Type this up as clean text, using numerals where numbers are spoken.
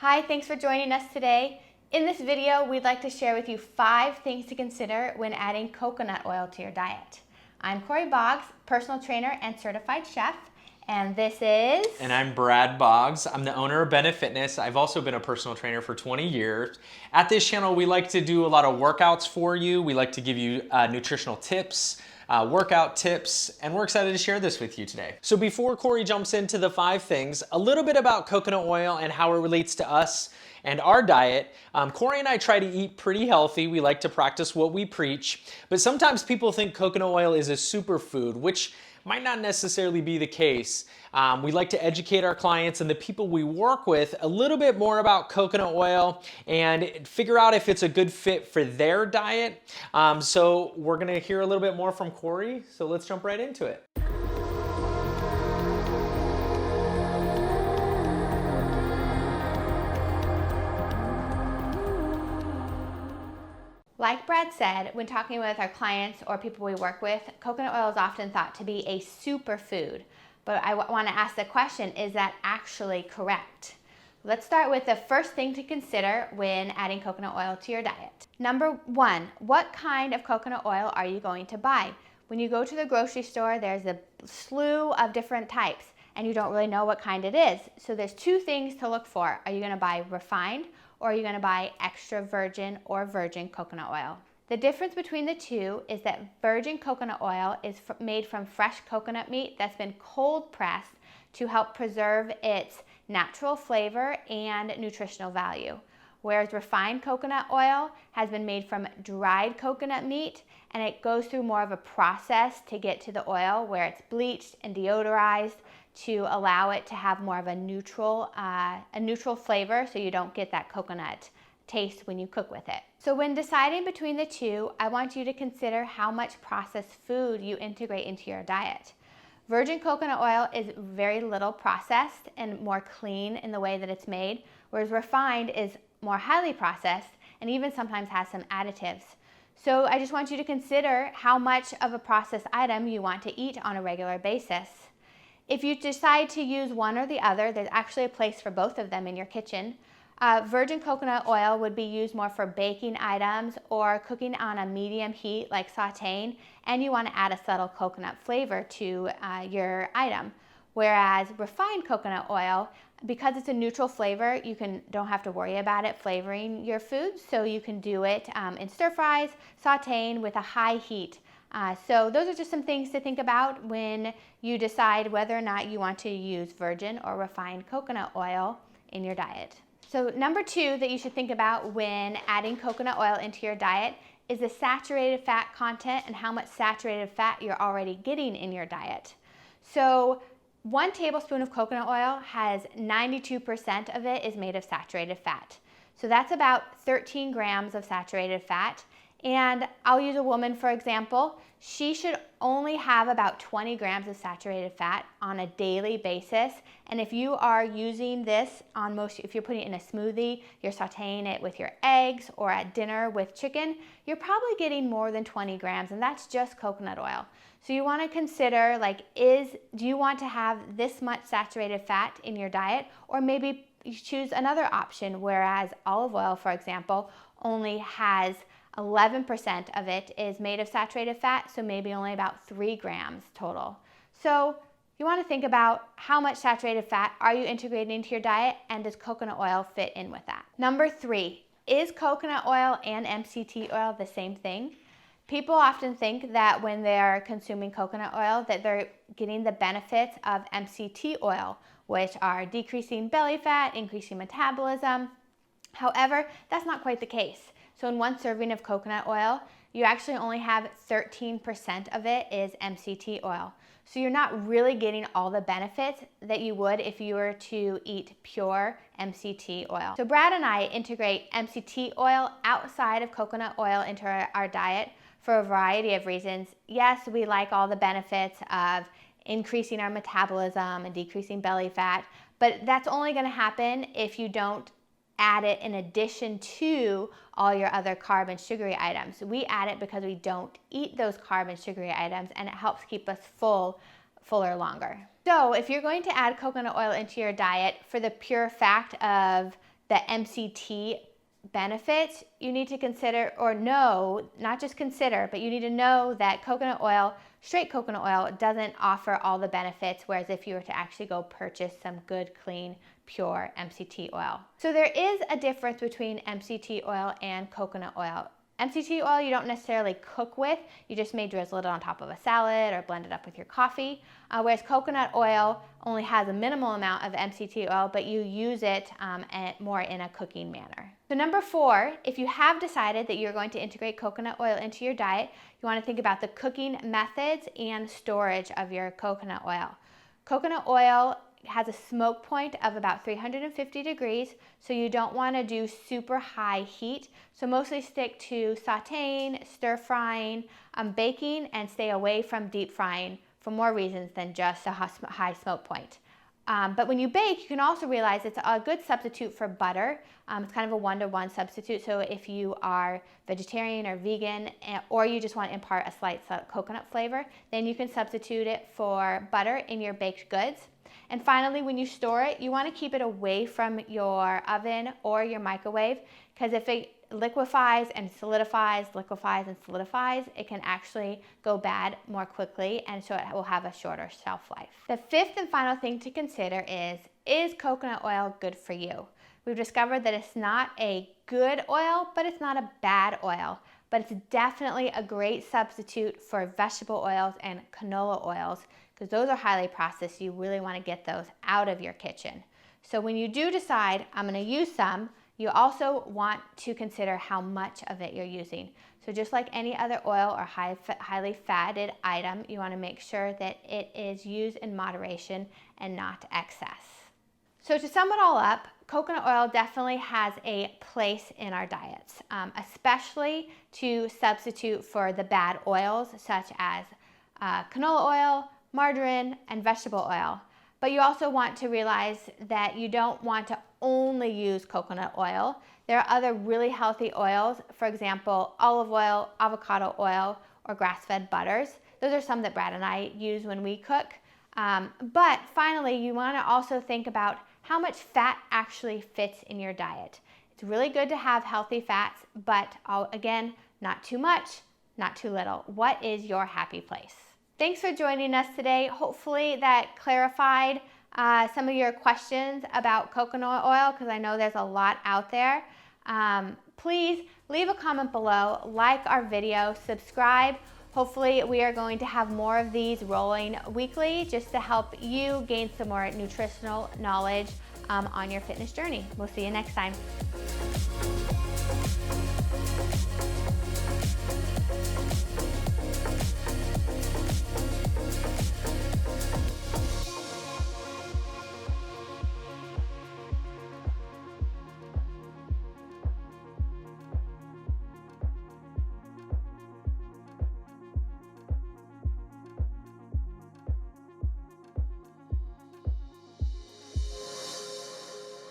Hi, thanks for joining us today. In this video, we'd like to share with you 5 things to consider when adding coconut oil to your diet. I'm Kori, personal trainer and certified chef, and this is... And I'm Brad Boggs. I'm the owner of BeneFitness. I've also been a personal trainer for 20 years. At this channel, we like to do a lot of workouts for you. We like to give you nutritional tips, workout tips, and we're excited to share this with you today. So before Kori jumps into the 5 things, a little bit about coconut oil and how it relates to us and our diet. Kori and I try to eat pretty healthy. We like to practice what we preach, but sometimes people think coconut oil is a superfood, which might not necessarily be the case. We like to educate our clients and the people we work with a little bit more about coconut oil and figure out if it's a good fit for their diet. So we're gonna hear a little bit more from Kori, so let's jump right into it. Like Brad said, when talking with our clients or people we work with, coconut oil is often thought to be a superfood. But I want to ask the question, is that actually correct? Let's start with the first thing to consider when adding coconut oil to your diet. Number 1, what kind of coconut oil are you going to buy? When you go to the grocery store, there's a slew of different types, and you don't really know what kind it is. So there's 2 things to look for. Are you going to buy refined, or are you going to buy extra virgin or virgin coconut oil? The difference between the 2 is that virgin coconut oil is made from fresh coconut meat that's been cold pressed to help preserve its natural flavor and nutritional value. Whereas refined coconut oil has been made from dried coconut meat, and it goes through more of a process to get to the oil where it's bleached and deodorized to allow it to have more of a neutral flavor, so you don't get that coconut taste when you cook with it. So when deciding between the 2, I want you to consider how much processed food you integrate into your diet. Virgin coconut oil is very little processed and more clean in the way that it's made, whereas refined is more highly processed and even sometimes has some additives. So I just want you to consider how much of a processed item you want to eat on a regular basis. If you decide to use one or the other, there's actually a place for both of them in your kitchen. Virgin coconut oil would be used more for baking items or cooking on a medium heat like sauteing, and you want to add a subtle coconut flavor to your item. Whereas refined coconut oil, because it's a neutral flavor, you don't have to worry about it flavoring your food, so you can do it in stir fries, sauteing with a high heat. So those are just some things to think about when you decide whether or not you want to use virgin or refined coconut oil in your diet. So number 2 that you should think about when adding coconut oil into your diet is the saturated fat content and how much saturated fat you're already getting in your diet. So 1 tablespoon of coconut oil has 92% of it is made of saturated fat. So that's about 13 grams of saturated fat. And I'll use a woman for example. She should only have about 20 grams of saturated fat on a daily basis. And if you are using this if you're putting it in a smoothie, you're sauteing it with your eggs or at dinner with chicken, you're probably getting more than 20 grams, and that's just coconut oil. So you want to consider, do you want to have this much saturated fat in your diet, or maybe you choose another option, whereas olive oil, for example, only has 11% of it is made of saturated fat, so maybe only about 3 grams total. So you want to think about how much saturated fat are you integrating into your diet, and does coconut oil fit in with that? Number 3, is coconut oil and MCT oil the same thing? People often think that when they're consuming coconut oil that they're getting the benefits of MCT oil, which are decreasing belly fat, increasing metabolism. However, that's not quite the case. So in 1 serving of coconut oil, you actually only have 13% of it is MCT oil. So you're not really getting all the benefits that you would if you were to eat pure MCT oil. So Brad and I integrate MCT oil outside of coconut oil into our diet for a variety of reasons. Yes, we like all the benefits of increasing our metabolism and decreasing belly fat, but that's only going to happen if you don't add it in addition to all your other carb and sugary items. We add it because we don't eat those carb and sugary items, and it helps keep us fuller longer. So if you're going to add coconut oil into your diet for the pure fact of the MCT benefits, you need to consider, or know, not just consider, but you need to know that coconut oil, straight coconut oil, doesn't offer all the benefits, whereas if you were to actually go purchase some good, clean, pure MCT oil. So there is a difference between MCT oil and coconut oil. MCT oil you don't necessarily cook with, you just may drizzle it on top of a salad or blend it up with your coffee, whereas coconut oil only has a minimal amount of MCT oil, but you use it more in a cooking manner. So number 4, if you have decided that you're going to integrate coconut oil into your diet, you want to think about the cooking methods and storage of your coconut oil. Coconut oil has a smoke point of about 350 degrees, so you don't want to do super high heat. So mostly stick to sauteing, stir frying, baking, and stay away from deep frying for more reasons than just a high smoke point. But when you bake, you can also realize it's a good substitute for butter. It's kind of a 1-to-1 substitute. So if you are vegetarian or vegan, or you just want to impart a slight coconut flavor, then you can substitute it for butter in your baked goods. And finally, when you store it, you want to keep it away from your oven or your microwave, because if it liquefies and solidifies, it can actually go bad more quickly, and so it will have a shorter shelf life. The 5th and final thing to consider is coconut oil good for you? We've discovered that it's not a good oil, but it's not a bad oil, but it's definitely a great substitute for vegetable oils and canola oils, because those are highly processed. You really want to get those out of your kitchen. So when you do decide, I'm going to use some, you also want to consider how much of it you're using. So just like any other oil or highly fatted item, you want to make sure that it is used in moderation and not excess. So to sum it all up, coconut oil definitely has a place in our diets, especially to substitute for the bad oils such as canola oil, margarine, and vegetable oil. But you also want to realize that you don't want to only use coconut oil. There are other really healthy oils, for example, olive oil, avocado oil, or grass-fed butters. Those are some that Brad and I use when we cook. But finally, you want to also think about how much fat actually fits in your diet. It's really good to have healthy fats, but again, not too much, not too little. What is your happy place? Thanks for joining us today. Hopefully that clarified some of your questions about coconut oil, because I know there's a lot out there. Please leave a comment below, like our video, subscribe. Hopefully we are going to have more of these rolling weekly just to help you gain some more nutritional knowledge on your fitness journey. We'll see you next time.